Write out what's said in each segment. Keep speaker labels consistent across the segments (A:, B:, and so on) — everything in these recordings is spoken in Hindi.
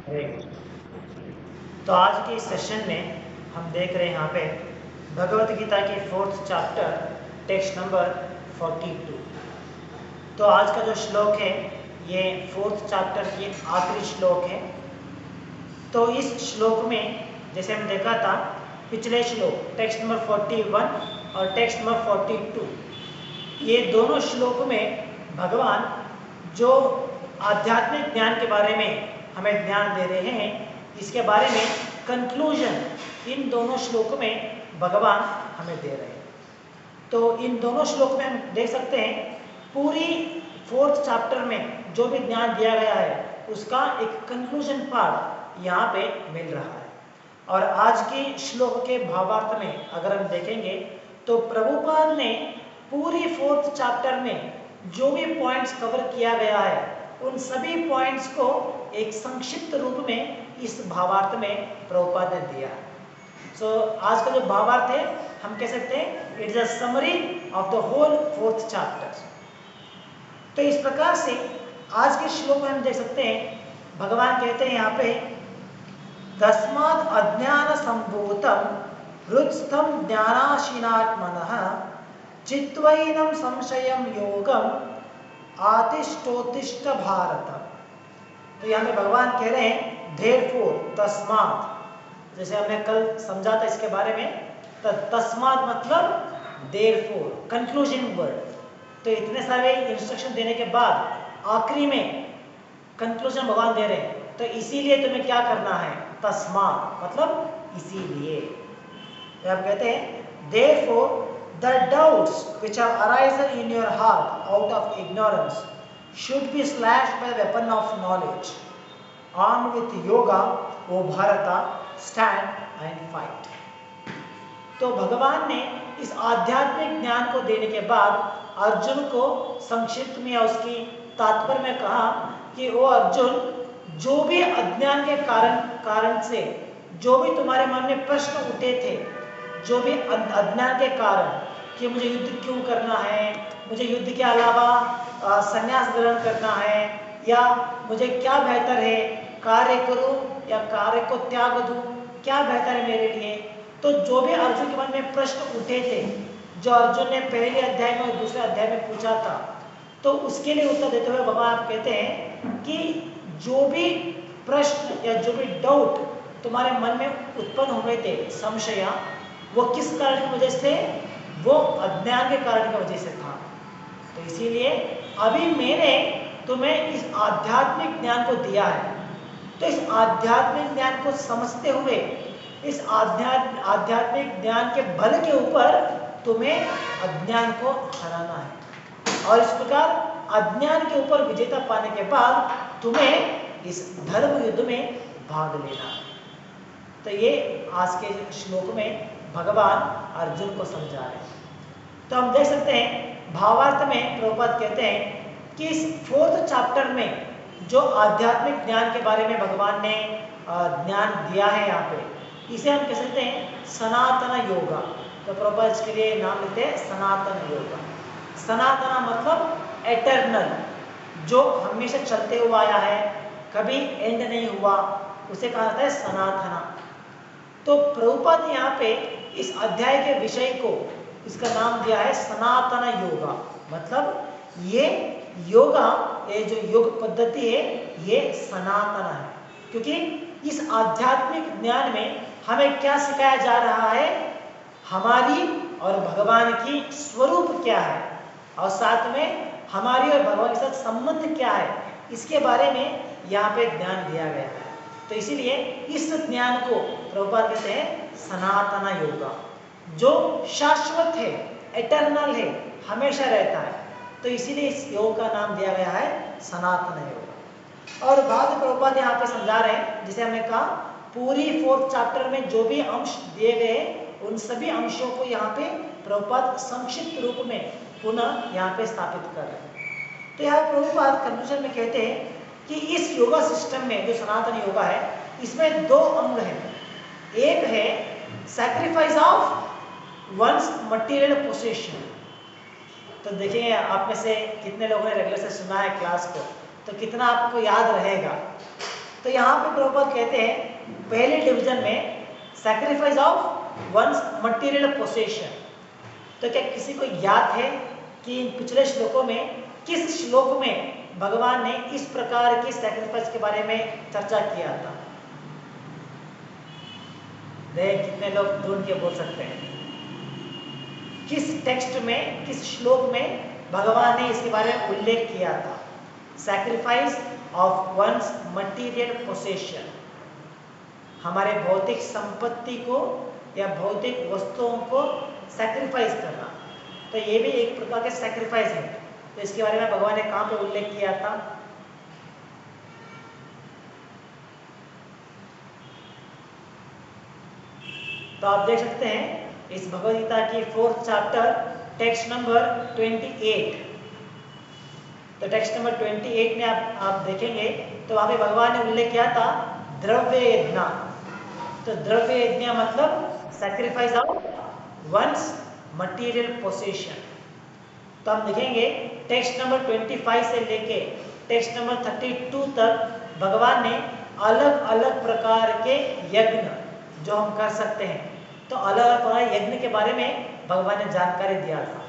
A: Very good. तो आज के इस सेशन में हम देख रहे हैं यहाँ पे भगवत गीता के 4th चैप्टर टेक्स्ट नंबर 42। तो आज का जो श्लोक है ये 4th चैप्टर की आखिरी श्लोक है। तो इस श्लोक में जैसे हम देखा था पिछले श्लोक टेक्स्ट नंबर 41 और टेक्स्ट नंबर 42, ये दोनों श्लोक में भगवान जो आध्यात्मिक ज्ञान के बारे में हमें ज्ञान दे रहे हैं, इसके बारे में कंक्लूजन इन दोनों श्लोक में भगवान हमें दे रहे हैं। तो इन दोनों श्लोक में हम देख सकते हैं पूरी 4th चैप्टर में जो भी ज्ञान दिया गया है उसका एक कंक्लूजन पार्ट यहाँ पे मिल रहा है। और आज के श्लोक के भावार्थ में अगर हम देखेंगे तो प्रभुपाद ने पूरी 4th चैप्टर में जो भी पॉइंट्स कवर किया गया है उन सभी पॉइंट्स को एक संक्षिप्त रूप में इस भावार्थ में प्रभुपाद ने दिया है। सो आज का जो भावार्थ है हम कह सकते हैं it's a summary of the whole 4th chapter. तो इस प्रकार से आज के श्लोक में हम देख सकते हैं भगवान कहते हैं यहाँ पे तस्मात् अज्ञान संभूतम हृत्स्थम ज्ञानाशीनात्मनः चित्वैनं संशयं योगम आतिष्ठोत्तिष्ठ भारत। तो यहाँ पे भगवान कह रहे हैं therefore तस्मात्, जैसे हमने कल समझा था इसके बारे में, तो तस्मात् मतलब therefore कंक्लूजन वर्ड। तो इतने सारे इंस्ट्रक्शन देने के बाद आखिरी में कंक्लूजन भगवान दे रहे हैं, तो इसीलिए तुम्हें क्या करना है, तस्मात् मतलब इसीलिए। तो आप कहते हैं therefore the doubts which have arisen in your heart out of ignorance should be slashed by the weapon of knowledge. Armed with yoga, O Bharata, stand and fight. तो भगवान ने इस आध्यात्मिक ज्ञान को देने के बाद अर्जुन को संक्षिप्त में या उसकी तात्पर्य में कहा कि ओ अर्जुन, जो भी अज्ञान के कारण से जो भी तुम्हारे मन में प्रश्न उठे थे, जो भी अज्ञान के कारण कि मुझे युद्ध क्यों करना है, मुझे युद्ध के अलावा संन्यास ग्रहण करना है, या मुझे क्या बेहतर है, कार्य करूं या कार्य को त्याग दूं, क्या बेहतर है मेरे लिए। तो जो भी अर्जुन के मन में प्रश्न उठे थे, जो अर्जुन ने पहले अध्याय में और दूसरे अध्याय में पूछा था, तो उसके लिए उत्तर देते हुए भगवान आप कहते हैं कि जो भी प्रश्न या जो भी डाउट तुम्हारे मन में उत्पन्न हुए थे, संशय, वो किस कारण की वजह से, वो अज्ञान के कारण की वजह से था। तो इसीलिए अभी मैंने तुम्हें इस आध्यात्मिक ज्ञान को दिया है, तो इस आध्यात्मिक ज्ञान को समझते हुए इस आध्यात्मिक ज्ञान के बल के ऊपर तुम्हें अज्ञान को हराना है, और इस प्रकार अज्ञान के ऊपर विजेता पाने के बाद तुम्हें इस धर्म युद्ध में भाग लेना है। तो ये आज के श्लोक में भगवान अर्जुन को समझा रहे हैं। तो हम देख सकते हैं भावार्थ में प्रभुपाद कहते हैं कि इस 4th चैप्टर में जो आध्यात्मिक ज्ञान के बारे में भगवान ने ज्ञान दिया है, यहाँ पे इसे हम कह सकते हैं सनातन योगा। तो प्रभुपाद इसके लिए नाम लेते हैं सनातन योगा। सनातन मतलब एटर्नल, जो हमेशा चलते हुआ आया है, कभी एंड नहीं हुआ, उसे कहा जाता है सनातना। तो प्रभुपाद यहाँ पे इस अध्याय के विषय को इसका नाम दिया है सनातन योगा। मतलब ये योगा, ये जो योग पद्धति है, ये सनातन है, क्योंकि इस आध्यात्मिक ज्ञान में हमें क्या सिखाया जा रहा है, हमारी और भगवान की स्वरूप क्या है, और साथ में हमारी और भगवान के साथ संबंध क्या है, इसके बारे में यहाँ पे ज्ञान दिया गया है। तो इसीलिए इस ज्ञान को प्रभुपाद कहते हैं सनातन योगा, जो शाश्वत है, एटर्नल है, हमेशा रहता है। तो इसीलिए इस योग का नाम दिया गया है सनातन योग। और बाद में प्रभुपाद यहाँ पे समझा रहे हैं, जिसे हमने कहा पूरी 4th चैप्टर में जो भी अंश दिए गए उन सभी अंशों को यहाँ पे प्रभुपाद संक्षिप्त रूप में पुनः यहाँ पे स्थापित कर रहे हैं। तो यहाँ प्रभुपाद कंक्लूजन में कहते हैं कि इस योगा सिस्टम में जो सनातन योगा है, इसमें 2 अंग हैं। एक है sacrifice of one's material possession. तो देखिए आप में से कितने लोगों ने रेगुलर से सुना है क्लास को, तो कितना आपको याद रहेगा। तो यहाँ पे प्रभुपाद कहते हैं पहले डिवीजन में sacrifice of one's material possession. तो क्या किसी को याद है कि इन पिछले श्लोकों में किस श्लोक में भगवान ने इस प्रकार की सैक्रिफाइस के बारे में चर्चा किया था? देख कितने लोग ढूंढ के बोल सकते हैं। किस टेक्स्ट में, किस श्लोक में भगवान ने इसके बारे में उल्लेख किया था? Sacrifice of one's material possession, हमारे भौतिक संपत्ति को या भौतिक वस्तुओं को सैक्रिफाइस करना। तो ये भी एक प्रकार के सैक्रिफाइस है। तो इसके बारे में भगवान ने कहाँ पे उल्लेख किया था? तो आप देख सकते हैं इस भगवद गीता की 4th चैप्टर टेक्स्ट नंबर 28। तो टेक्स्ट नंबर 28 में आप देखेंगे तो वहां पे भगवान ने उल्लेख किया था द्रव्य यज्ञ। तो द्रव्य यज्ञ मतलब sacrifice of one's material possession. तो हम देखेंगे टेक्स्ट नंबर 25 से लेके टेक्स्ट नंबर 32 तक भगवान ने अलग अलग प्रकार के यज्ञ जो हम कर सकते हैं, तो अलग अलग प्रकार यज्ञ के बारे में भगवान ने जानकारी दिया था।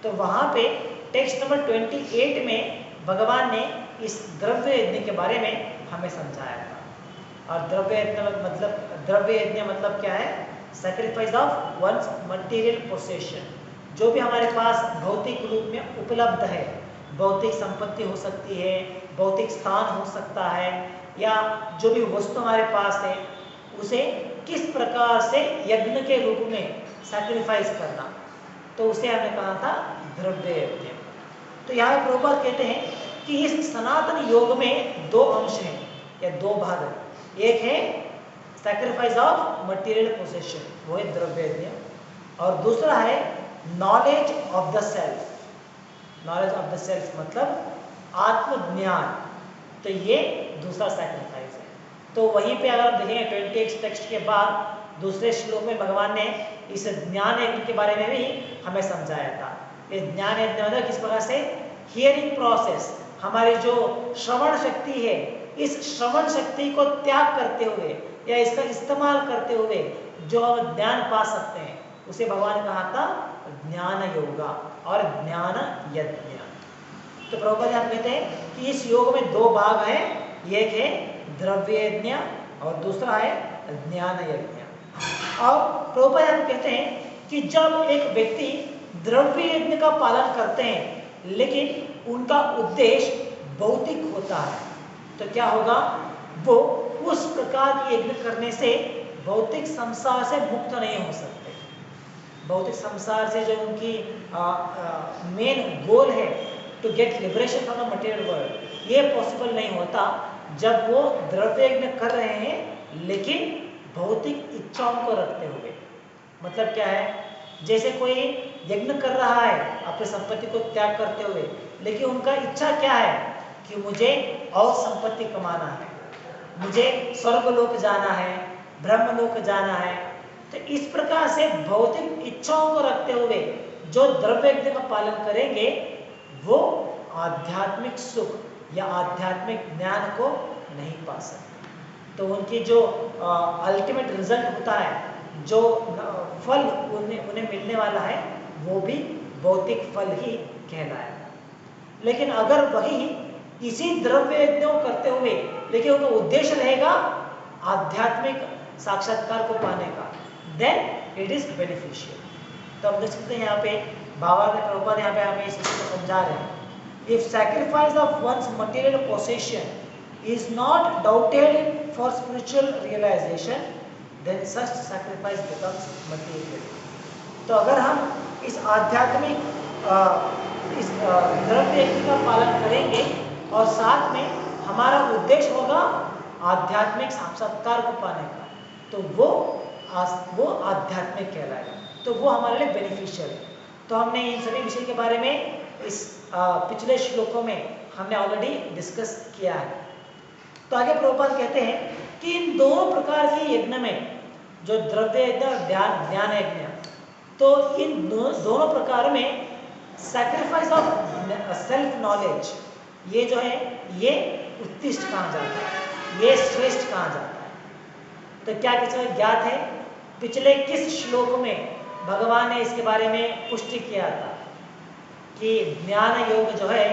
A: तो वहाँ पे टेक्स्ट नंबर 28 में भगवान ने इस द्रव्य यज्ञ के बारे में हमें समझाया था। और द्रव्य यज्ञ मतलब क्या है? Sacrifice of one's material possession. जो भी हमारे पास भौतिक रूप में उपलब्ध है, भौतिक संपत्ति हो सकती है, भौतिक स्थान हो सकता है, या जो भी वस्तु हमारे पास है उसे किस प्रकार से यज्ञ के रूप में सैक्रिफाइस करना, तो उसे हमने कहा था द्रव्य यज्ञ। तो यहाँ प्रभुपाद कहते हैं कि इस सनातन योग में दो अंश हैं या दो भाग हैं। एक है सैक्रिफाइस ऑफ मटेरियल पोसेशन, वो है द्रव्य यज्ञ, और दूसरा है knowledge of the self. Knowledge of the self मतलब आत्मज्ञान। तो ये दूसरा सैक्रिफाइस है। तो वहीं पे अगर आप देखेंगे 28 टेक्स्ट के बाद दूसरे श्लोक में भगवान ने इस ज्ञान यज्ञ के बारे में भी हमें समझाया था। ये ज्ञान यज्ञ मतलब किस प्रकार से हियरिंग प्रोसेस, हमारी जो श्रवण शक्ति है, इस श्रवण शक्ति को त्याग करते हुए या इसका इस्तेमाल करते हुए जो हम ज्ञान पा सकते हैं, उसे भगवान ने कहा था ज्ञान योगा और ज्ञान यज्ञ। तो प्रभुपाद यहाँ कहते हैं कि इस योग में दो भाग हैं, एक है द्रव्य यज्ञ और दूसरा है ज्ञान यज्ञ। और प्रभुपाद यहाँ कहते हैं कि जब एक व्यक्ति द्रव्य यज्ञ का पालन करते हैं लेकिन उनका उद्देश्य भौतिक होता है, तो क्या होगा? वो उस प्रकार की यज्ञ करने से भौतिक संसार से मुक्त नहीं हो सकते। भौतिक संसार से जो उनकी मेन गोल है to get liberation from the material world, ये पॉसिबल नहीं होता जब वो द्रव्य यज्ञ कर रहे हैं लेकिन भौतिक इच्छाओं को रखते हुए। मतलब क्या है? जैसे कोई यज्ञ कर रहा है अपनी संपत्ति को त्याग करते हुए, लेकिन उनका इच्छा क्या है कि मुझे और संपत्ति कमाना है, मुझे स्वर्गलोक जाना है, ब्रह्मलोक जाना है। तो इस प्रकार से भौतिक इच्छाओं को रखते हुए जो द्रव्य यज्ञ का पालन करेंगे वो आध्यात्मिक सुख या आध्यात्मिक ज्ञान को नहीं पा सकते। तो उनकी जो अल्टीमेट रिजल्ट होता है, जो फल उन्हें मिलने वाला है, वो भी भौतिक फल ही कहलाएगा। लेकिन अगर वही इसी द्रव्य यज्ञों करते हुए लेकिन उनका उद्देश्य रहेगा आध्यात्मिक साक्षात्कार को पाने का, देन इट इज बेनिफिशियल। तो हम देख सकते हैं यहाँ पे भावार्थ में प्रभुपाद यहाँ पे हमें इस चीज को समझा रहे हैं। If sacrifice of one's material possession is not doubted for spiritual realization, then such sacrifice becomes material. तो अगर हम इस आध्यात्मिक इस द्रव्य यज्ञ का पालन करेंगे और साथ में हमारा उद्देश्य होगा आध्यात्मिक साक्षात्कार को पाने का, तो वो आध्यात्मिक कहलाएगा, तो वो हमारे लिए बेनिफिशियल है। तो हमने इन सभी विषय के बारे में इस पिछले श्लोकों में हमने ऑलरेडी डिस्कस किया है। तो आगे प्रभुपाद कहते हैं कि इन दोनों प्रकार के यज्ञ में, जो द्रव्य यज्ञ और ज्ञान यज्ञ, तो इन दोनों प्रकार में सैक्रिफाइस ऑफ सेल्फ नॉलेज, ये जो है ये उत्कृष्ट कहा जाता है। ये श्रेष्ठ कहा जाता है। तो क्या किसी को ज्ञात है पिछले किस श्लोक में भगवान ने इसके बारे में पुष्टि किया था कि ज्ञान योग जो है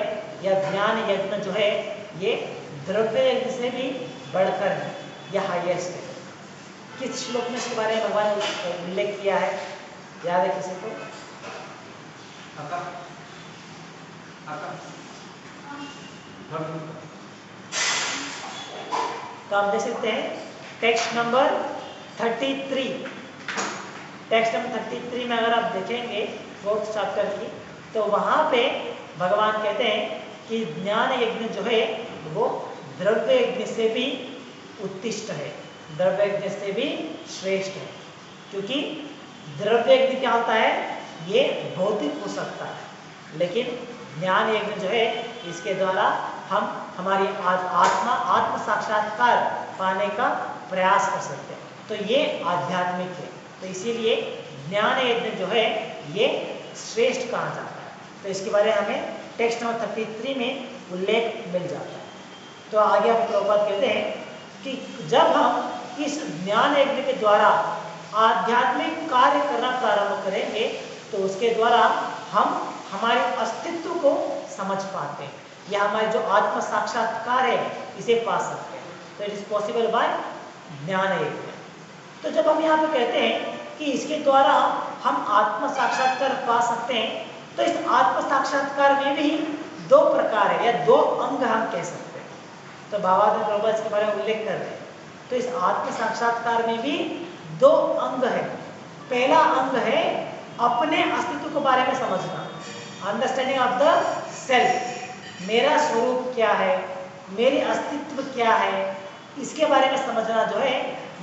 A: या ज्ञान यज्ञ जो है ये द्रव्य यज्ञ से भी बढ़कर है, यह हाईएस्ट है। किस श्लोक में इसके बारे में भगवान ने उल्लेख किया है, याद है किसी को? तो आप देख सकते हैं टेक्स्ट नंबर 33, टेक्स्ट नंबर 33 में अगर आप देखेंगे 4th चैप्टर की, तो वहां पे भगवान कहते हैं कि ज्ञान यज्ञ जो है वो द्रव्य यज्ञ से भी उत्कृष्ट है, द्रव्य यज्ञ से भी श्रेष्ठ है। क्योंकि द्रव्य यज्ञ क्या होता है, ये भौतिक हो सकता है, लेकिन ज्ञान यज्ञ जो है इसके द्वारा हम हमारी आत्म साक्षात्कार पाने का प्रयास कर सकते हैं। तो ये आध्यात्मिक है, तो इसीलिए ज्ञान यज्ञ जो है ये श्रेष्ठ कहा जाता है। तो इसके बारे में हमें टेक्स्ट नंबर 33 में उल्लेख मिल जाता है। तो आगे आप प्रभुपाद कहते हैं कि जब हम इस ज्ञान यज्ञ के द्वारा आध्यात्मिक कार्य करना प्रारंभ करेंगे तो उसके द्वारा हम हमारे अस्तित्व को समझ पाते हैं या हमारे जो आत्म साक्षात्कार है इसे पा सकते हैं। तो इट इज पॉसिबल बाय ज्ञान यज्ञ। तो जब हम यहाँ पे कहते हैं कि इसके द्वारा हम आत्म साक्षात्कार पा सकते हैं, तो इस आत्म साक्षात्कार में भी 2 प्रकार है या 2 अंग हम कह सकते हैं। तो बाबा ने प्रभुपाद इसके बारे में उल्लेख कर रहे हैं। तो इस आत्म साक्षात्कार में भी 2 अंग है। पहला अंग है अपने अस्तित्व के बारे में समझना, अंडरस्टैंडिंग ऑफ द सेल्फ, मेरा स्वरूप क्या है, मेरे अस्तित्व क्या है, इसके बारे में समझना जो है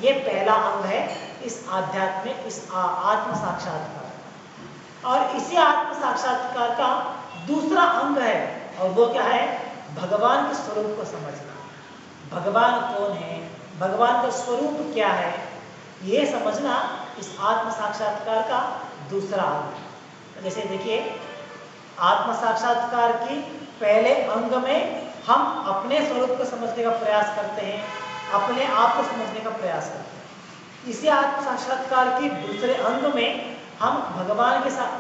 A: ये पहला अंग है इस आध्यात्मिक, इस आत्म साक्षात्कार। और इसी आत्म साक्षात्कार का दूसरा अंग है और वो क्या है, भगवान के स्वरूप को समझना। भगवान कौन है, भगवान का स्वरूप क्या है, ये समझना इस आत्म साक्षात्कार का दूसरा अंग। जैसे देखिए आत्म साक्षात्कार की पहले अंग में हम अपने स्वरूप को समझने का प्रयास करते हैं, अपने आप को समझने का प्रयास करते हैं। इसी आत्म साक्षात्कार की दूसरे अंग में हम भगवान के साथ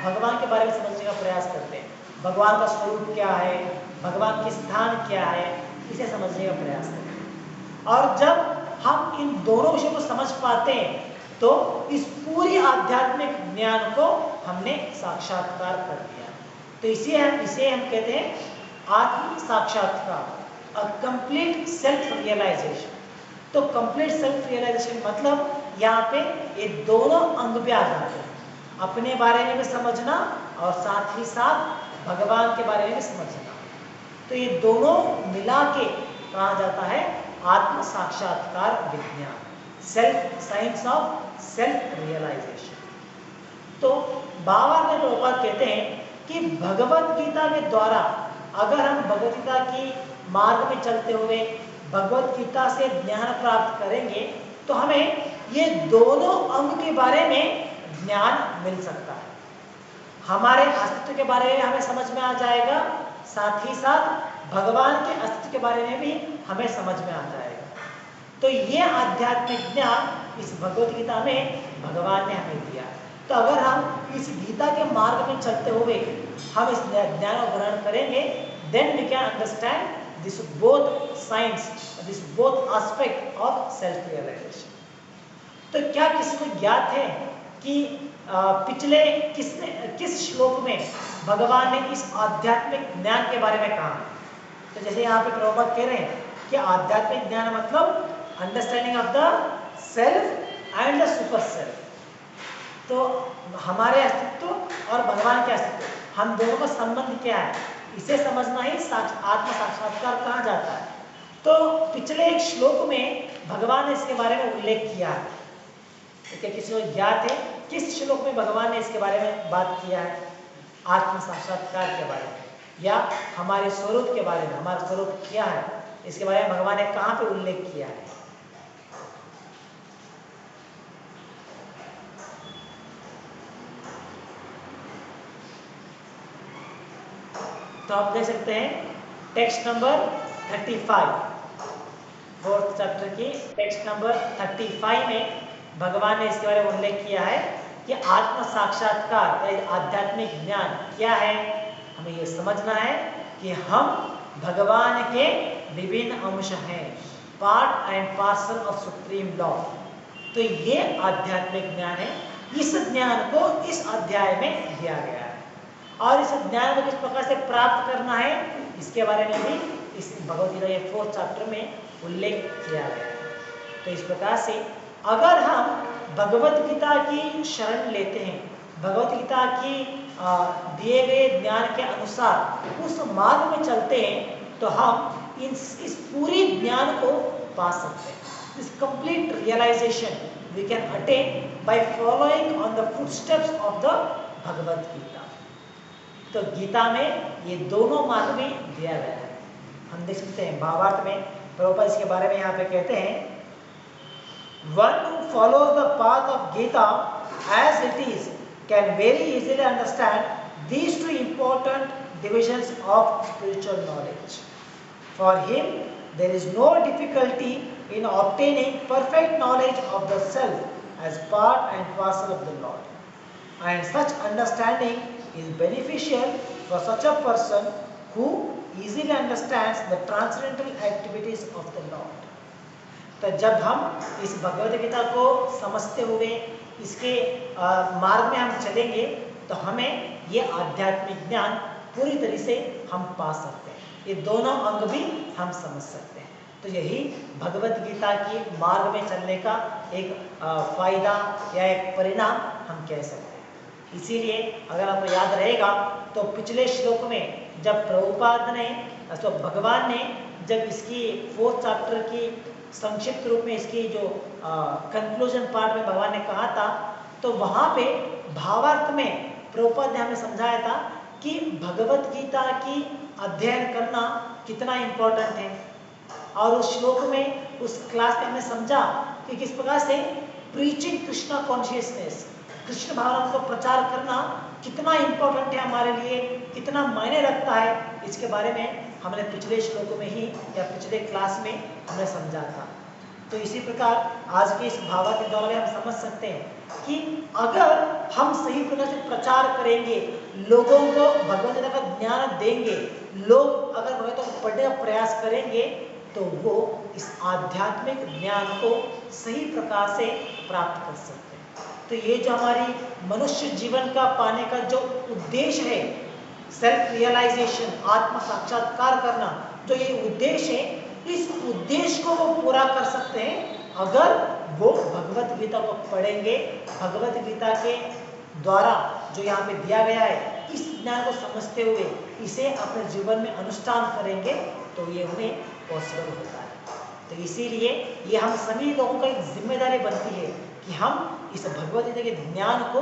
A: भगवान के बारे में समझने का प्रयास करते हैं। भगवान का स्वरूप क्या है, भगवान की स्थान क्या है, इसे समझने का प्रयास करते हैं। और जब हम इन दोनों विषयों को समझ पाते हैं तो इस पूरी आध्यात्मिक ज्ञान को हमने साक्षात्कार कर दिया। तो इसे हम कहते हैं आत्म साक्षात्कार, अ कंप्लीट सेल्फ रियलाइजेशन। तो कंप्लीट सेल्फ रियलाइजेशन मतलब यहाँ पे ये दोनों अंग पे आ जाते हैं, अपने बारे में भी समझना और साथ ही साथ भगवान के बारे में भी समझना। तो ये दोनों मिला के कहा जाता है आत्म साक्षात्कार विज्ञान, self science of self realization. तो बाबा ने प्रभुपाद कहते हैं कि भगवत गीता के द्वारा अगर हम भगवत गीता की मार्ग में चलते हुए भगवत गीता से ज्ञान प्राप्त करेंगे तो हमें ये दोनों अंग के बारे में ज्ञान मिल सकता है। हमारे अस्तित्व के बारे में हमें समझ में आ जाएगा, साथ ही साथ भगवान के अस्तित्व के बारे में भी हमें समझ में आ जाएगा। तो ये आध्यात्मिक ज्ञान इस भगवत गीता में भगवान ने हमें दिया। तो अगर हम इस गीता के मार्ग में चलते हुए हम इस ज्ञान को ग्रहण करेंगे, then we can understand this both science, this both aspect of self realization. तो क्या किसी को ज्ञात है कि पिछले किस श्लोक में भगवान ने इस आध्यात्मिक ज्ञान के बारे में कहा? तो जैसे यहाँ पे प्रभुपाद कह रहे हैं कि आध्यात्मिक ज्ञान मतलब understanding of the self and the super self. तो हमारे अस्तित्व और भगवान के अस्तित्व, हम दोनों का संबंध क्या है, इसे समझना ही आत्म साक्षात्कार कहा जाता है। तो पिछले एक श्लोक में भगवान ने इसके बारे में उल्लेख किया है। तो क्या किसी को ज्ञात है किस श्लोक में भगवान ने इसके बारे में बात किया है, आत्म साक्षात्कार के बारे में या हमारे स्वरूप के बारे में, हमारा स्वरूप क्या है, इसके बारे में भगवान ने कहाँ पे उल्लेख किया है? तो आप देख सकते हैं टेक्स्ट नंबर 35, 4th चैप्टर की टेक्स्ट नंबर 35 में भगवान ने इसके बारे में उल्लेख किया है कि आत्म साक्षात्कार या आध्यात्मिक ज्ञान क्या है। हमें ये समझना है कि हम भगवान के विभिन्न अंश हैं, part and parcel of supreme law. तो ये आध्यात्मिक ज्ञान है। इस ज्ञान को इस अध्याय में दिया गया है और इस ज्ञान को किस प्रकार से प्राप्त करना है इसके बारे में भी इस भगवद गीता के 4th चैप्टर में उल्लेख किया गया है। तो इस प्रकार से अगर हम भगवद गीता की शरण लेते हैं, भगवद गीता की दिए गए ज्ञान के अनुसार उस मार्ग में चलते हैं, तो हम इस पूरी ज्ञान को पा सकते हैं। This complete realization we can attain by following on the footsteps of the Bhagavad Gita. तो गीता में ये दोनों मार्ग में दिया गया है। हम देख सकते हैं भावार्थ में प्रभुपाद इसके बारे में यहाँ पे कहते हैं, One who follows the path of Gita as it is can very easily understand these two important divisions of spiritual knowledge. For him, there is no difficulty in obtaining perfect knowledge of the self as part and parcel of the Lord. And such understanding is beneficial for such a person who easily understands the transcendental activities of the Lord. तो जब हम इस भगवद गीता को समझते हुए इसके मार्ग में हम चलेंगे, तो हमें ये आध्यात्मिक ज्ञान पूरी तरह से हम पा सकते हैं। ये दोनों अंग भी हम समझ सकते हैं। तो यही भगवद गीता की मार्ग में चलने का एक फायदा या एक परिणाम हम कह सकते हैं। इसीलिए अगर आपको याद रहेगा तो पिछले श्लोक में जब प्रभुपाद ने तो भगवान ने जब इसकी 4th चैप्टर की संक्षिप्त रूप में इसकी जो कंक्लूजन पार्ट में भगवान ने कहा था, तो वहाँ पे भावार्थ में प्रभुपाद ने हमें समझाया था कि भगवद गीता की अध्ययन करना कितना इम्पोर्टेंट है। और उस श्लोक में उस क्लास में हमने समझा कि किस प्रकार से प्रीचिंग कृष्णा कॉन्शियसनेस, कृष्ण भावना को प्रचार करना कितना इम्पोर्टेंट है हमारे लिए, कितना मायने रखता है, इसके बारे में हमने पिछले श्लोकों में ही या पिछले क्लास में हमने समझा था। तो इसी प्रकार आज के इस भावार्थ के द्वारा भी हम समझ सकते हैं कि अगर हम सही प्रकार से प्रचार करेंगे, लोगों को भगवद गीता का ज्ञान देंगे, लोग अगर भगवद गीता को पढ़ने का प्रयास करेंगे, तो वो इस आध्यात्मिक ज्ञान को सही प्रकार से प्राप्त कर सकते हैं। तो ये जो हमारी मनुष्य जीवन का पाने का जो उद्देश्य है, सेल्फ रियलाइजेशन, आत्म साक्षात्कार करना, जो ये उद्देश्य है, इस उद्देश्य को वो पूरा कर सकते हैं अगर वो भगवद गीता को पढ़ेंगे, भगवद गीता के द्वारा जो यहाँ पे दिया गया है इस ज्ञान को समझते हुए इसे अपने जीवन में अनुष्ठान करेंगे, तो ये उन्हें पॉसिबल होता है। तो इसीलिए ये हम सभी लोगों का एक जिम्मेदारी बनती है कि हम इस भगवद गीता के ज्ञान को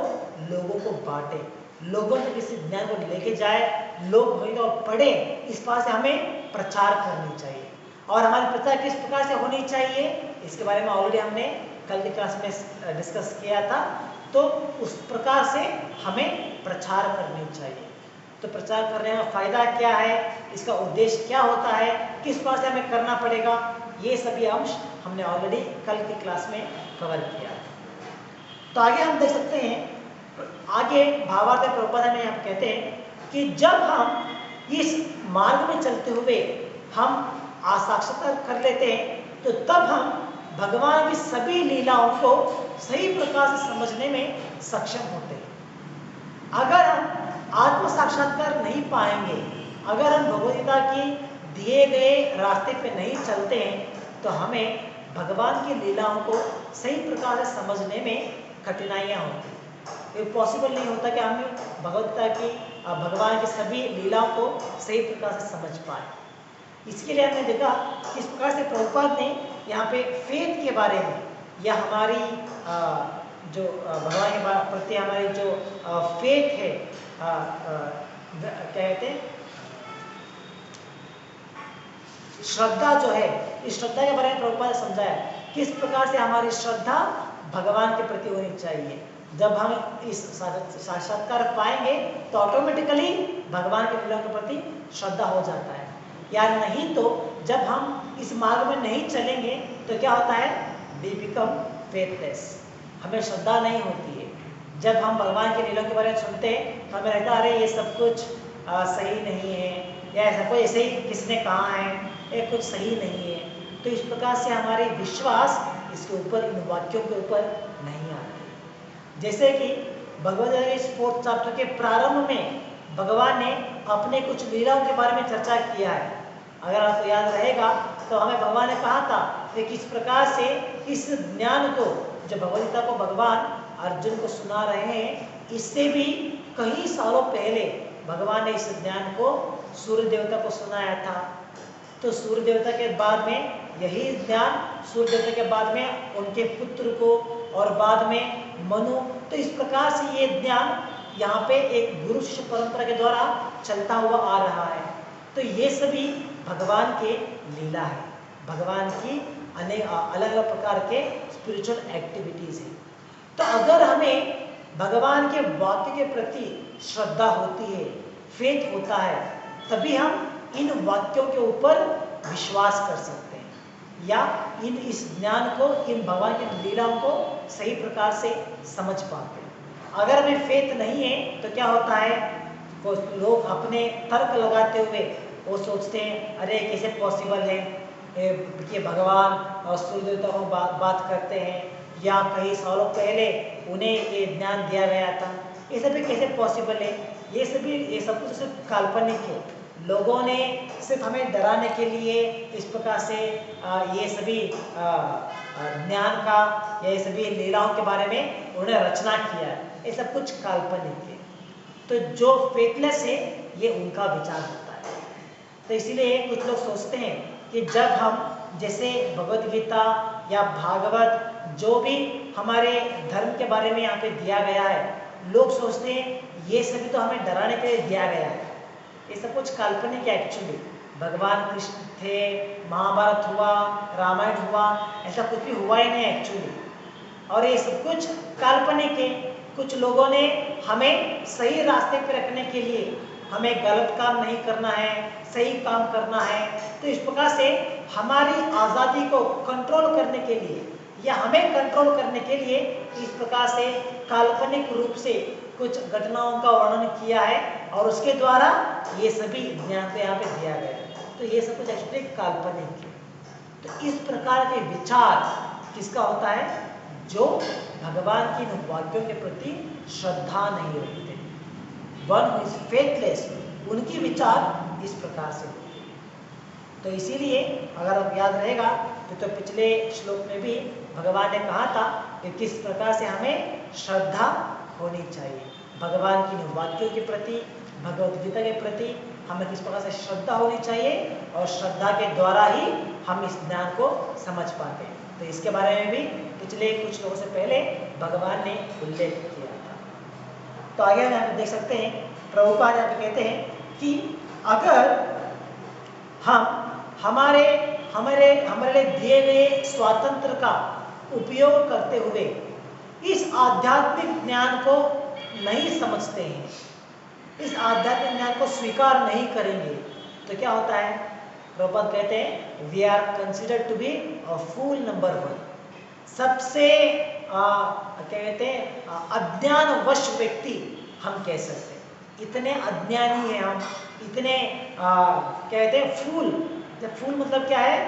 A: लोगों को बांटें, लोगों तक इस ज्ञान को लेके जाए, लोग भगवद गीता को पढ़ें। इस बात से हमें प्रचार करनी चाहिए। और हमारी प्रचार किस प्रकार से होनी चाहिए इसके बारे में ऑलरेडी हमने कल की क्लास में डिस्कस किया था। तो उस प्रकार से हमें प्रचार करनी चाहिए। तो प्रचार करने का फायदा क्या है, इसका उद्देश्य क्या होता है, किस प्रकार से हमें करना पड़ेगा, ये सभी अंश हमने ऑलरेडी कल की क्लास में कवर किया। तो आगे हम देख सकते हैं, आगे भावार्थ प्रभुपाद में हम कहते हैं कि जब हम इस मार्ग में चलते हुए हम साक्षात्कार कर लेते हैं, तो तब हम भगवान की सभी लीलाओं को सही प्रकार से समझने में सक्षम होते हैं। अगर हम आत्म साक्षात्कार नहीं पाएंगे, अगर हम भगवद गीता की दिए गए रास्ते पे नहीं चलते हैं, तो हमें भगवान की लीलाओं को सही प्रकार से समझने में कठिनाइयाँ होती हैं। ये पॉसिबल नहीं होता कि हम भगवद गीता की भगवान की सभी लीलाओं को सही प्रकार से समझ पाए। इसके लिए हमने देखा किस प्रकार से प्रभुपाद ने यहाँ पे फेथ के बारे में या हमारी जो भगवान के प्रति हमारी जो फेथ है, क्या कहते हैं, श्रद्धा जो है, इस श्रद्धा के बारे में प्रभुपाद ने समझाया किस प्रकार से हमारी श्रद्धा भगवान के प्रति होनी चाहिए। जब हम इस साक्षात्कार पाएंगे तो ऑटोमेटिकली भगवान के लीला के प्रति श्रद्धा हो जाता है। या नहीं तो जब हम इस मार्ग में नहीं चलेंगे तो क्या होता है, वी बिकम फेथलेस, हमें श्रद्धा नहीं होती है। जब हम भगवान के लीला के बारे में सुनते हैं तो हमें लगता है अरे ये सब कुछ सही नहीं है, या ऐसा कोई ऐसे ही किसने कहा है, ये कुछ सही नहीं है। तो इस प्रकार से हमारे विश्वास इसके ऊपर, इन वाक्यों के ऊपर नहीं आते। जैसे कि भगवद गीता इस 4th चैप्टर के प्रारंभ में भगवान ने अपने कुछ लीलाओं के बारे में चर्चा किया है। अगर आपको याद रहेगा तो हमें भगवान ने कहा था कि किस प्रकार से इस ज्ञान को, जो भगवद गीता को भगवान अर्जुन को सुना रहे हैं, इससे भी कई सालों पहले भगवान ने इस ज्ञान को सूर्य देवता को सुनाया था। तो सूर्य देवता के बाद में यही ज्ञान सूर्य देवता के बाद में उनके पुत्र को, और बाद में मनु। तो इस प्रकार से ये ज्ञान यहाँ पे एक गुरु शिष्य परंपरा के द्वारा चलता हुआ आ रहा है। तो ये सभी भगवान के लीला है, भगवान की अनेक अलग अलग प्रकार के स्पिरिचुअल एक्टिविटीज हैं। तो अगर हमें भगवान के वाक्य के प्रति श्रद्धा होती है, फेथ होता है, तभी हम इन वाक्यों के ऊपर विश्वास कर सकते हैं, या इस ज्ञान को, इन भगवान की लीलाओं को सही प्रकार से समझ पाते हैं। अगर हमें फेथ नहीं है तो क्या होता है, वो लोग अपने तर्क लगाते हुए वो सोचते हैं अरे कैसे पॉसिबल है कि भगवान और सूर्य देवता को बात करते हैं, या कई सालों पहले उन्हें ये ज्ञान दिया गया था, ये सब कैसे पॉसिबल है। ये सब कुछ सिर्फ काल्पनिक है। लोगों ने सिर्फ हमें डराने के लिए इस प्रकार से ये सभी ज्ञान का, ये सभी लीलाओं के बारे में उन्होंने रचना किया है, ये सब कुछ काल्पनिक है। तो जो फेथलेस है ये उनका विचार होता है। तो इसीलिए कुछ लोग सोचते हैं कि जब हम, जैसे भगवद गीता या भागवत, जो भी हमारे धर्म के बारे में यहाँ पे दिया गया है, लोग सोचते हैं ये सभी तो हमें डराने के लिए दिया गया है, ये सब कुछ काल्पनिक है। एक्चुअली भगवान कृष्ण थे, महाभारत हुआ, रामायण हुआ, ऐसा कुछ भी हुआ ही नहीं एक्चुअली, और ये सब कुछ काल्पनिक है। कुछ लोगों ने हमें सही रास्ते पर रखने के लिए, हमें गलत काम नहीं करना है, सही काम करना है, तो इस प्रकार से हमारी आज़ादी को कंट्रोल करने के लिए, या हमें कंट्रोल करने के लिए इस प्रकार से काल्पनिक रूप से कुछ घटनाओं का वर्णन किया है, और उसके द्वारा ये सभी ज्ञान को यहाँ पे दिया गया है। तो ये सब कुछ एक्चुअली काल्पनिक है। तो इस प्रकार के विचार किसका होता है, जो भगवान की वाक्यों के प्रति श्रद्धा नहीं रखते, वन हु इज फेथलेस, उनकी विचार इस प्रकार से होते हैं। तो इसीलिए अगर आप याद रहेगा तो पिछले श्लोक में भी भगवान ने कहा था कि किस प्रकार से हमें श्रद्धा होनी चाहिए भगवान की वाक्यों के प्रति, भगवद गीता के प्रति हमें किस प्रकार से श्रद्धा होनी चाहिए, और श्रद्धा के द्वारा ही हम इस ज्ञान को समझ पाते हैं। तो इसके बारे में भी पिछले कुछ लोगों से पहले भगवान ने उल्लेख किया था। तो आगे हम यहाँ पे देख सकते हैं, प्रभुपाद यहाँ पे कहते हैं कि अगर हम हमारे लिए दिए गए स्वातंत्र का उपयोग करते हुए इस आध्यात्मिक ज्ञान को नहीं समझते हैं, इस आध्यात्मिक ज्ञान को स्वीकार नहीं करेंगे, तो क्या होता है। प्रभुपाद कहते हैं we are considered to be a fool number 1, सबसे क्या कहते हैं अज्ञानवश व्यक्ति हम कह सकते हैं। इतने अज्ञानी हैं हम, इतने क्या कहते हैं फूल। जब फूल मतलब क्या है,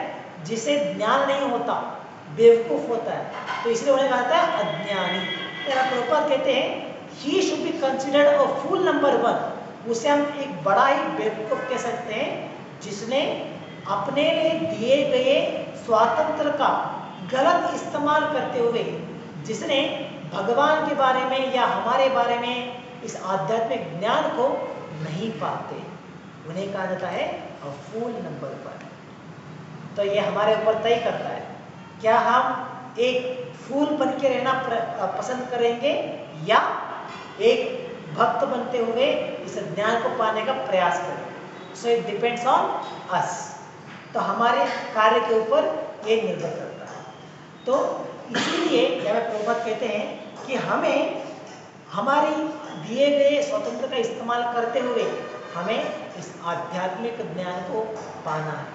A: जिसे ज्ञान नहीं होता, बेवकूफ होता है, तो इसलिए उन्हें कहता है अज्ञानी। प्रभुपाद कहते हैं he should be considered a fool number 1, उसे हम एक बड़ा ही बेवकूफ कह सकते हैं, जिसने अपने लिए दिए गए स्वातंत्र का गलत इस्तेमाल करते हुए, जिसने भगवान के बारे में या हमारे बारे में इस आध्यात्मिक ज्ञान को नहीं पाते, उन्हें कहा जाता है अ फूल नंबर 1। तो ये हमारे ऊपर तय करता है, क्या हम एक फूल बन के रहना पसंद करेंगे, या एक भक्त बनते हुए इस ज्ञान को पाने का प्रयास करेंगे। So it depends on us. तो हमारे कार्य के ऊपर ये निर्भर करता है। तो इसीलिए जब प्रभुपाद कहते हैं कि हमें हमारी दिए गए स्वतंत्र का इस्तेमाल करते हुए हमें इस आध्यात्मिक ज्ञान को पाना है,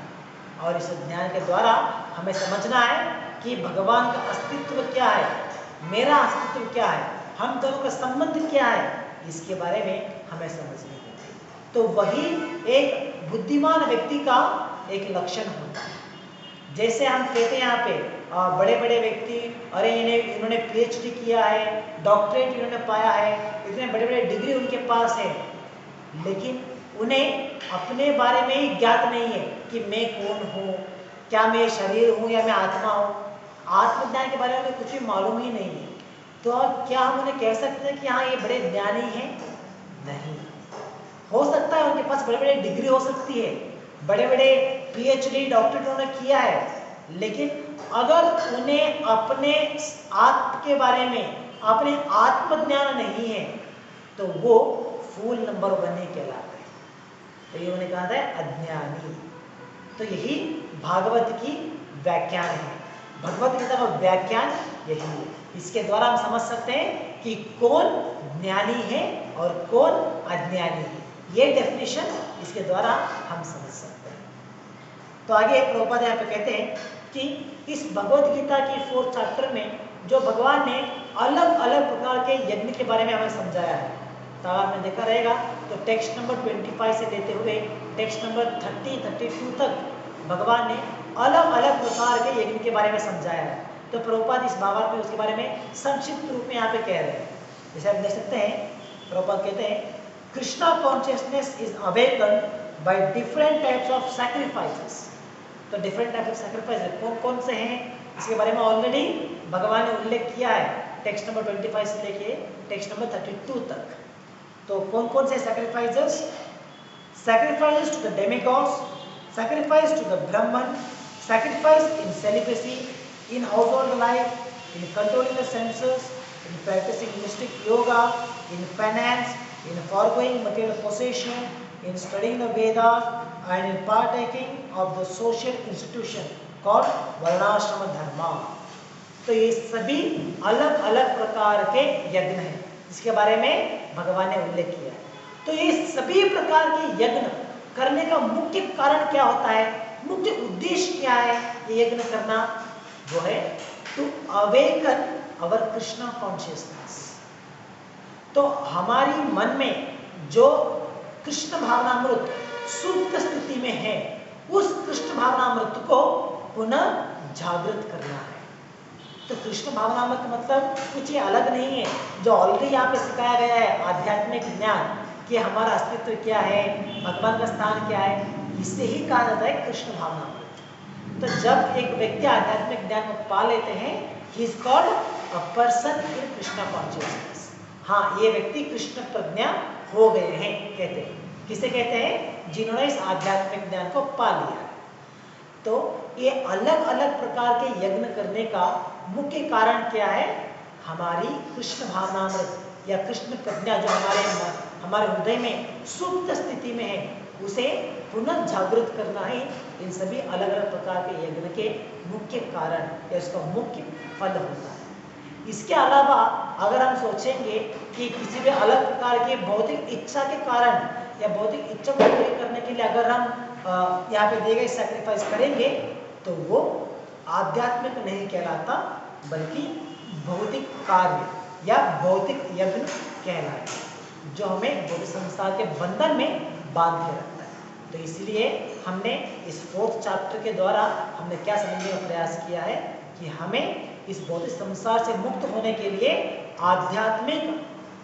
A: और इस ज्ञान के द्वारा हमें समझना है कि भगवान का अस्तित्व क्या है, मेरा अस्तित्व क्या है, हम दोनों का संबंध क्या है, इसके बारे में हमें समझनी होती है। तो वही एक बुद्धिमान व्यक्ति का एक लक्षण होता है। जैसे हम कहते हैं यहाँ पे बड़े बड़े व्यक्ति, अरे इन्होंने PhD किया है, डॉक्टरेट इन्होंने पाया है, इतने बड़े बड़े डिग्री उनके पास है, लेकिन उन्हें अपने बारे में ही ज्ञात नहीं है कि मैं कौन हूँ, क्या मैं शरीर हूँ या मैं आत्मा हूँ। आत्मज्ञान के बारे में कुछ भी मालूम ही नहीं है। तो क्या हम उन्हें कह सकते हैं कि हाँ ये बड़े ज्ञानी हैं? नहीं। हो सकता है उनके पास बड़े बड़े डिग्री हो सकती है, बड़े बड़े PhD डॉक्टरेट उन्होंने किया है, लेकिन अगर उन्हें अपने आत्म के बारे में अपने आत्मज्ञान नहीं है तो वो फूल नंबर 1 ही कहलाता है। तो ये उन्होंने कहा था अज्ञानी। तो यही भागवत की व्याख्यान है, भगवत गीता का व्याख्यान यही है। इसके द्वारा हम समझ सकते हैं कि कौन ज्ञानी है और कौन अज्ञानी है। ये डेफिनेशन इसके द्वारा हम समझ सकते हैं। तो आगे प्रभुपाद यहाँ पे कहते हैं कि इस भगवत गीता की 4th चैप्टर में जो भगवान ने अलग अलग प्रकार के यज्ञ के बारे में हमें समझाया है, तो आपने देखा रहेगा। तो टेक्स्ट नंबर 25 से लेते हुए टेक्स्ट नंबर 30-32 तक भगवान ने अलग अलग प्रकार के यज्ञ के बारे में समझाया है। तो प्रभुपाद इस भावार्थ में उसके बारे में संक्षिप्त रूप में यहाँ पे कह रहे हैं। जैसे आप देख सकते हैं, प्रभुपाद कहते हैं Krishna consciousness is awaken by different types of sacrifices. तो डिफरेंट टाइप ऑफ सैक्रिफाइस कौन कौन से हैं, इसके बारे में ऑलरेडी भगवान ने उल्लेख किया है टेक्स्ट नंबर 25 से लेके टेक्स्ट नंबर 32 तक। तो कौन कौन से sacrifices? Sacrifices to the demigods, sacrifice to the Brahmana, sacrifice in celibacy, in household life, in controlling the senses, in practicing mystic yoga, in penance, in foregoing material possession, in studying the Vedas, and in partaking of the social institution called वर्णाश्रम धर्म। तो ये सभी अलग अलग प्रकार के यज्ञ हैं, इसके बारे में भगवान ने उल्लेख किया है। तो ये सभी प्रकार के यज्ञ करने का मुख्य कारण क्या होता है, मुख्य उद्देश्य क्या है ये यज्ञ करना? वो है to awaken our Krishna consciousness. तो हमारी मन में जो कृष्ण भावनामृत सुप्त स्थिति में है, उस कृष्ण भावनामृत को पुनः जागृत करना है। तो कृष्ण भावनामृत मतलब कुछ ये अलग नहीं है, जो ऑलरेडी यहाँ पे सिखाया गया है आध्यात्मिक ज्ञान कि हमारा अस्तित्व क्या है, भगवान का स्थान क्या है, इसे ही कहा जाता है कृष्ण भावनामृत। तो जब एक व्यक्ति आध्यात्मिक ज्ञान को पा लेते हैं, he is called a person in Krishna consciousness. हाँ, ये व्यक्ति कृष्ण प्रज्ञा हो गए हैं कहते हैं। किसे कहते हैं? जिन्होंने इस आध्यात्मिक ज्ञान को पा लिया है। तो ये अलग अलग प्रकार के यज्ञ करने का मुख्य कारण क्या है? हमारी कृष्ण भावनामृत या कृष्ण प्रज्ञा जो हमारे हृदय में सुप्त स्थिति में है, उसे पुनः जागृत करना ही इन सभी अलग अलग प्रकार के यज्ञ के मुख्य कारण या उसका मुख्य फल होता है। इसके अलावा अगर हम सोचेंगे कि किसी भी अलग प्रकार की भौतिक इच्छा के कारण या भौतिक इच्छा को पूरी करने के लिए अगर हम यहाँ पे दिए गए सैक्रिफाइस करेंगे, तो वो आध्यात्मिक नहीं कहलाता, बल्कि भौतिक कार्य या भौतिक यज्ञ कहलाता है, जो हमें भौतिक संसार के बंधन में बांध के रखता है। तो इसलिए हमने इस 4th चैप्टर के द्वारा हमने क्या समझने का प्रयास किया है कि हमें इस भौतिक संसार से मुक्त होने के लिए आध्यात्मिक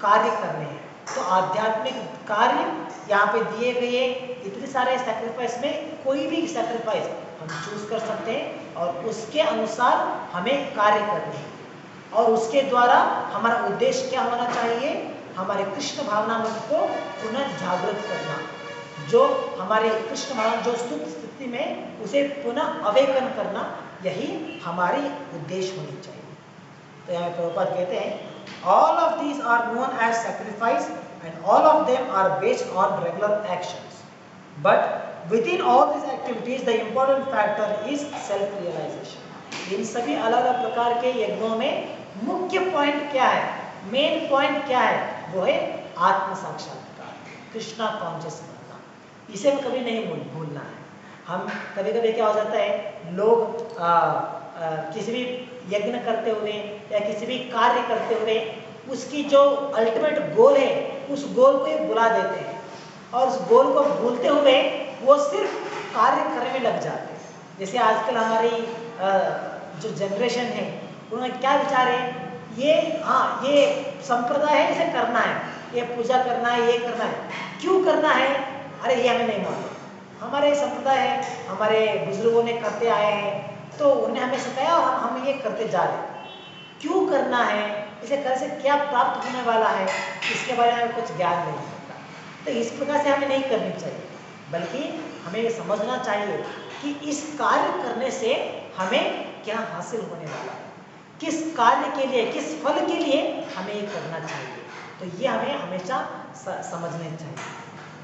A: कार्य करने हैं। तो आध्यात्मिक कार्य यहाँ पे दिए गए इतने सारे सैक्रिफाइस में कोई भी सैक्रिफाइस हम चूज कर सकते हैं और उसके अनुसार हमें कार्य करने हैं। और उसके द्वारा हमारा उद्देश्य क्या होना चाहिए? हमारे कृष्ण भावनामृत को पुनः जागृत करना, जो हमारे कृष्ण भावना जो सुप्त स्थिति में उसे पुनः अवेकन करना, यही हमारी उद्देश्य होनी चाहिए। तो यहाँ प्रभुपाद कहते हैं all of these are known as sacrifice and all of them are based on regular actions, but within all these activities the important factor is self realization। इन सभी अलग अलग प्रकार के यज्ञों में मुख्य पॉइंट क्या है, मेन पॉइंट क्या है? वो है आत्म साक्षात्कार, कृष्णा कॉन्शियस बनना। इसे कभी नहीं भूलना है। हम कभी कभी क्या हो जाता है, लोग किसी भी यज्ञ करते हुए या किसी भी कार्य करते हुए उसकी जो अल्टीमेट गोल है उस गोल को ही भुला देते हैं, और उस गोल को भूलते हुए वो सिर्फ कार्य करने में लग जाते हैं। जैसे आजकल हमारी जो जनरेशन है उन्होंने क्या विचार है, ये संप्रदाय है, इसे करना है, ये पूजा करना है, ये करना है, क्यों करना है, अरे ये हमें नहीं मालूम, हमारे संप्रदाय है, हमारे बुजुर्गों ने करते आए हैं तो उन्हें हमें सिखाया और हम ये करते जा रहे हैं। क्यों करना है, इसे करने से क्या प्राप्त होने वाला है, इसके बारे में कुछ ज्ञान नहीं होता। तो इस प्रकार से हमें नहीं करनी चाहिए, बल्कि हमें ये समझना चाहिए कि इस कार्य करने से हमें क्या हासिल होने वाला है, किस कार्य के लिए, किस फल के लिए हमें ये करना चाहिए। तो ये हमें हमेशा समझने चाहिए।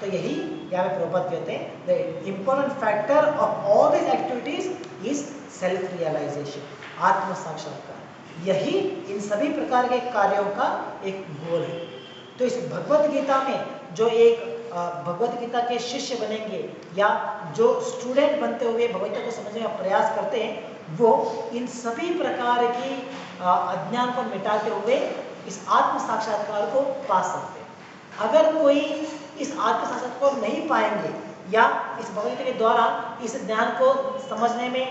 A: तो यही यहाँ पे प्रभुपाद कहते हैं, the important factor of all this activities is self realization, आत्म साक्षात्कार। यही इन सभी प्रकार के कार्यों का एक गोल है। तो इस भगवत गीता में जो एक भगवत गीता के शिष्य बनेंगे या जो स्टूडेंट बनते हुए भगवत गीता को समझने का प्रयास करते हैं, वो इन सभी प्रकार की अज्ञान को मिटाते हुए इस आत्म साक्षात्कार को पा सकते हैं। अगर कोई इस आत्म साक्षात्कार को नहीं पाएंगे या इस भगवत गीता के द्वारा इस ज्ञान को समझने में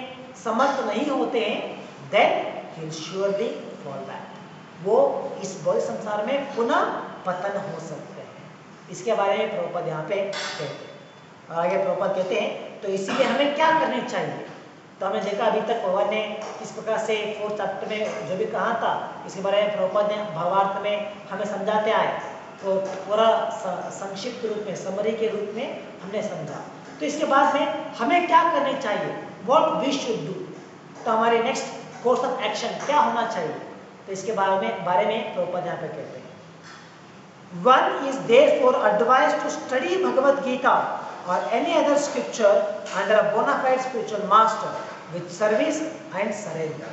A: समर्थ नहीं होते हैं, then he will surely fall back, वो इस भौतिक संसार में पुनः पतन हो सकते हैं। इसके बारे में प्रभुपाद यहाँ पे कहते हैं। आगे प्रभुपाद कहते हैं, तो इसीलिए हमें क्या करनी चाहिए। तो हमने देखा अभी तक भगवान ने किस प्रकार से 4th चैप्टर में जो भी कहा था, इसके बारे में प्रभुपाद ने भावार्थ में हमें समझाते आए, तो पूरा संक्षिप्त रूप में, समरी के रूप में हमने समझा। तो इसके बाद में हमें क्या करनी चाहिए, व्हाट वी शुड डू। तो हमारे नेक्स्ट कोर्स ऑफ एक्शन क्या होना चाहिए, तो इसके बारे में प्रभुपाद यहाँ पे कहते हैं, one is therefore advised to study Bhagavad Gita or any other scripture under a bona fide spiritual master with service and surrender।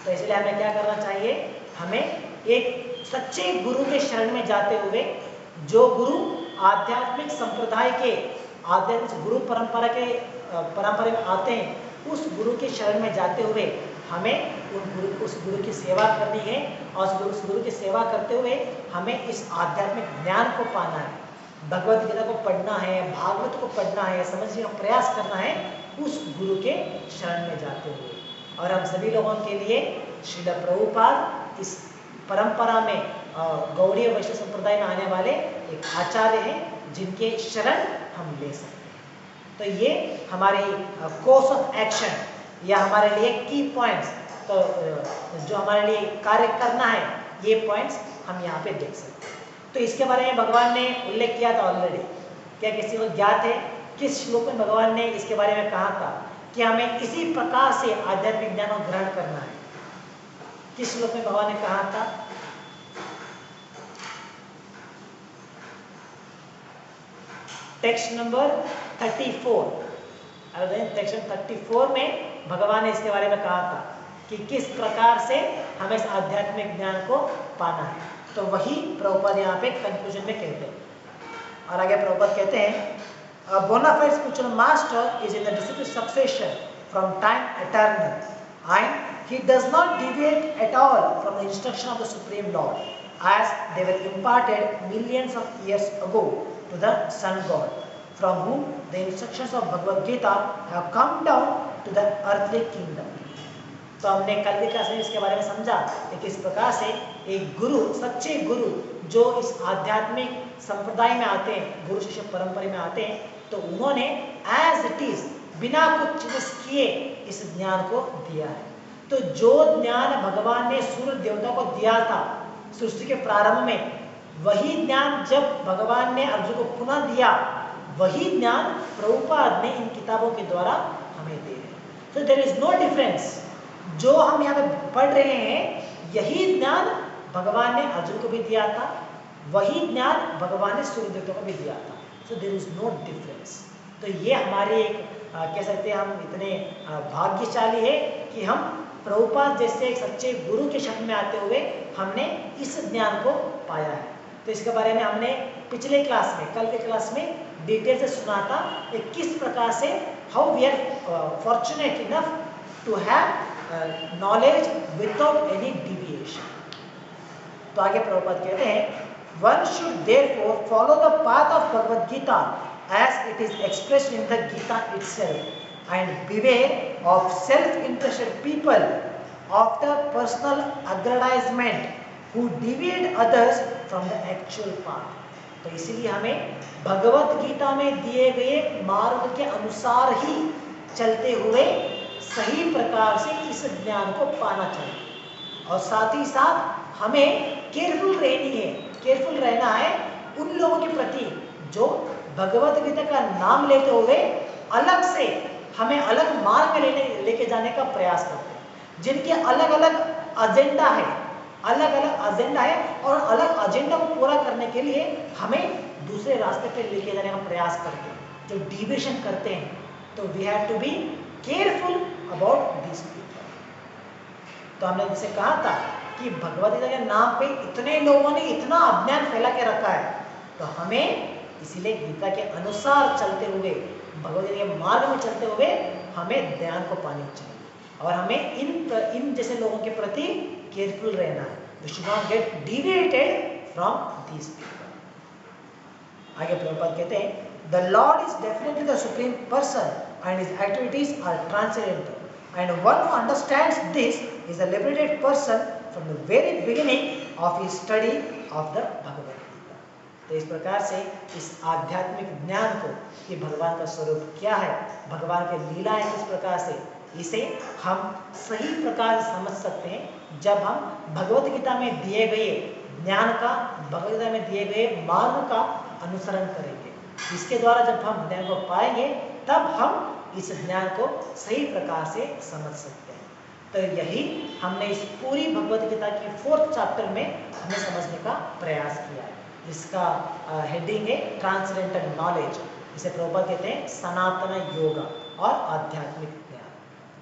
A: तो इसलिए हमें क्या करना चाहिए, हमें एक सच्चे गुरु के शरण में जाते हुए, जो गुरु आध्यात्मिक संप्रदाय के, आध्यात्मिक गुरु परंपरा में आते हैं, उस गुरु के शरण में जाते हुए हमें उस गुरु की सेवा करनी है, और उस गुरु की सेवा करते हुए हमें इस आध्यात्मिक ज्ञान को पाना है, भगवत गीता को पढ़ना है, भागवत को पढ़ना है, समझने का प्रयास करना है उस गुरु के शरण में जाते हुए। और हम सभी लोगों के लिए श्रील प्रभुपाद इस परंपरा में गौड़ीय वैष्णव संप्रदाय में आने वाले एक आचार्य हैं, जिनके शरण हम ले सकते हैं। तो ये हमारी कोर्स ऑफ एक्शन या हमारे लिए की पॉइंट्स, तो जो हमारे लिए कार्य करना है, ये पॉइंट्स हम यहाँ पे देख सकते हैं। तो इसके बारे में भगवान ने उल्लेख किया था ऑलरेडी। क्या किसी को ज्ञात है किस श्लोक में भगवान ने इसके बारे में कहा था कि हमें इसी प्रकार से आध्यात्मिक ज्ञान को ग्रहण करना है? किस श्लोक में भगवान ने कहा था? टेक्स्ट नंबर 34, टेक्स्ट 34 में भगवान ने इसके बारे में कहा था कि किस प्रकार से हमें इस आध्यात्मिक ज्ञान को पाना है। तो वही प्रभुपाद यहाँ पे कंक्लूजन में कहते हैं। और आगे प्रभुपाद कहते हैं, a bona fide spiritual master is in the disciplic succession from time eternal, and he does not deviate at all from the instruction of the Supreme Lord, as they were imparted millions of years ago to the Sun God, from whom the instructions of Bhagavad Gita have come down to the earthly kingdom। तो हमने कल भी क्लास में इसके बारे में समझा कि किस प्रकार से एक गुरु, सच्चे गुरु जो इस आध्यात्मिक संप्रदाय में आते हैं, गुरु शिष्य परंपरा में आते हैं, तो उन्होंने एज इट इज बिना कुछ चेंजेस किए इस ज्ञान को दिया है। तो जो ज्ञान भगवान ने सूर्य देवता को दिया था सृष्टि के प्रारंभ में, वही ज्ञान जब भगवान ने अर्जुन को पुनः दिया, वही ज्ञान प्रभुपाद ने इन किताबों के द्वारा हमें दे रहे हैं। तो देयर इज नो डिफरेंस। जो हम यहाँ पे पढ़ रहे हैं, यही ज्ञान भगवान ने अर्जुन को भी दिया था, वही ज्ञान भगवान ने सूर्य देवता को भी दिया था। So there is no difference. तो ये हमारे एक कह सकते हैं, हम इतने भाग्यशाली है कि हम प्रभुपाद जैसे एक सच्चे गुरु के शरण में आते हुए हमने इस ज्ञान को पाया है। तो इसके बारे में हमने पिछले क्लास में, कल के क्लास में डिटेल से सुना था कि किस प्रकार से how we are fortunate enough to have knowledge without any deviation. तो आगे प्रभुपाद कहते हैं, one should therefore follow the path of Bhagavad Gita as it is expressed in the Gita itself and beware of self-interested people after personal aggrandizement who deviate others from the actual path। तो इसीलिए हमें भगवत गीता में दिए गए मार्ग के अनुसार ही चलते हुए सही प्रकार से इस ज्ञान को पाना चाहिए और साथ ही साथ हमें केयरफुल रहना है उन लोगों के प्रति जो भगवत गीता का नाम लेते हुए अलग से हमें अलग मार्ग में लेके जाने का प्रयास करते हैं, जिनके अलग अलग एजेंडा है और अलग एजेंडा को पूरा करने के लिए हमें दूसरे रास्ते पे लेके जाने का प्रयास करते हैं, जो डिविएशन करते हैं। तो we have to be careful about this people. तो हमने जैसे कहा था कि भगवत गीता के नाम पे इतने लोगों ने इतना अज्ञान फैला के रखा है, तो हमें इसीलिए गीता के अनुसार चलते हुए, भगवत गीता के मार्ग में चलते हुए हमें ध्यान को पानी चाहिए और हमें इन जैसे लोगों के प्रति केयरफुल रहना है। We should not get deviated from these people. आगे प्रभुपाद कहते हैं, the lord is definitely the supreme person and his activities are transcendental and one who understands this is a liberated person from the very beginning of his study of the Bhagavad Gita। तो इस प्रकार से इस आध्यात्मिक ज्ञान को कि भगवान का स्वरूप क्या है, भगवान के लीलाएं किस प्रकार से, इसे हम सही प्रकार से समझ सकते हैं जब हम भगवत गीता में दिए गए ज्ञान का, भगवत गीता में दिए गए मार्ग का अनुसरण करेंगे। इसके द्वारा जब हम ज्ञान को पाएंगे तब हम इस ज्ञान को सही प्रकार से समझ सकते हैं। तो यही हमने इस पूरी भगवत गीता की 4th चैप्टर में हमने समझने का प्रयास किया है। इसका हेडिंग है ट्रांसेंडेंटल नॉलेज, इसे प्रभुपाद कहते हैं सनातन योगा और आध्यात्मिक ज्ञान।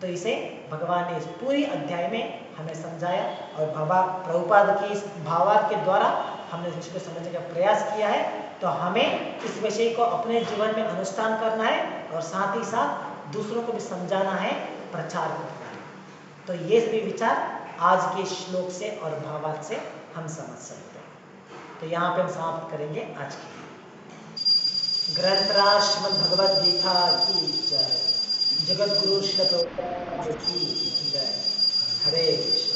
A: तो इसे भगवान ने इस पूरी अध्याय में हमें समझाया और प्रभुपाद की इस भावार्थ के द्वारा हमने इसको समझने का प्रयास किया है। तो हमें इस विषय को अपने जीवन में अनुष्ठान करना है और साथ ही साथ दूसरों को भी समझाना है, प्रचार करना है। तो ये सभी विचार आज के श्लोक से और भावार्थ से हम समझ सकते हैं। तो यहाँ पे हम समाप्त करेंगे आज की ग्रंथराज श्रीमद् भगवद गीता की जय। जगत गुरु श्री प्रभुपाद की जय। हरे कृष्ण।